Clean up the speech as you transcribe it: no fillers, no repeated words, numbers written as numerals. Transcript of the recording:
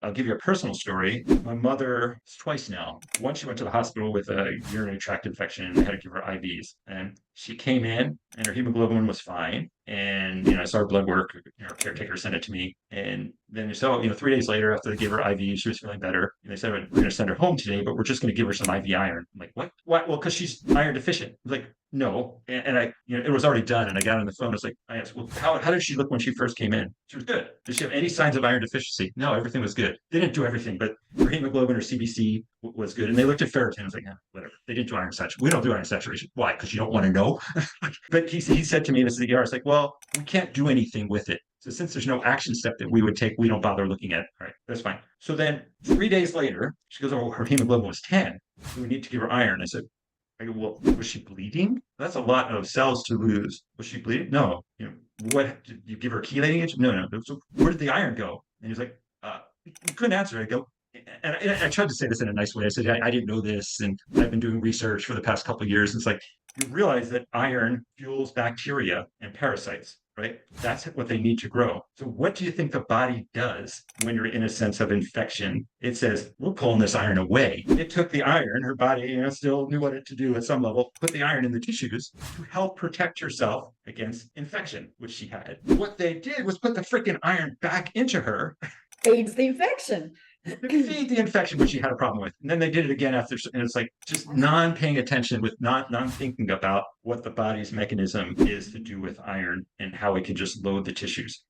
I'll give you a personal story. My mother, it's twice now. Once she went to the hospital with a urinary tract infection and they had to give her IVs. And she came in and her hemoglobin was fine. And, I saw her blood work, her caretaker sent it to me. And then so, 3 days later after they gave her IV, she was feeling better. And they said, we're going to send her home today, but we're just going to give her some IV iron. I'm like, what? What? Well, because she's iron deficient. I'm like, no. And I, it was already done. And I got on the phone. It's like, I asked, well, how did she look when she first came in? She was good. Did she have any signs of iron deficiency? No, everything was good. They didn't do everything, but her hemoglobin or CBC was good. And they looked at ferritin. I was like, whatever. They didn't do iron saturation. We don't do iron saturation. Why? Because you don't want to know. But he said to me, this is the ER, it's like, well, we can't do anything with it. So since there's no action step that we would take, we don't bother looking at it. All right, that's fine. So then 3 days later, she goes, oh, her hemoglobin was 10. So we need to give her iron. I go, well, was she bleeding? That's a lot of cells to lose. Was she bleeding? No. What did you give her chelating agent? No. So where did the iron go? And he's like, you couldn't answer. I go, and I tried to say this in a nice way. I said, I didn't know this, and I've been doing research for the past couple of years. And it's like, you realize that iron fuels bacteria and parasites, right? That's what they need to grow. So what do you think the body does when you're in a sense of infection? It says, we're pulling this iron away. It took the iron, her body, still knew what it to do at some level, put the iron in the tissues to help protect herself against infection, which she had. What they did was put the freaking iron back into her. Aids the infection. Feed the infection, which she had a problem with. And then they did it again after, and it's like just non-paying attention with non-thinking about what the body's mechanism is to do with iron and how it can just load the tissues.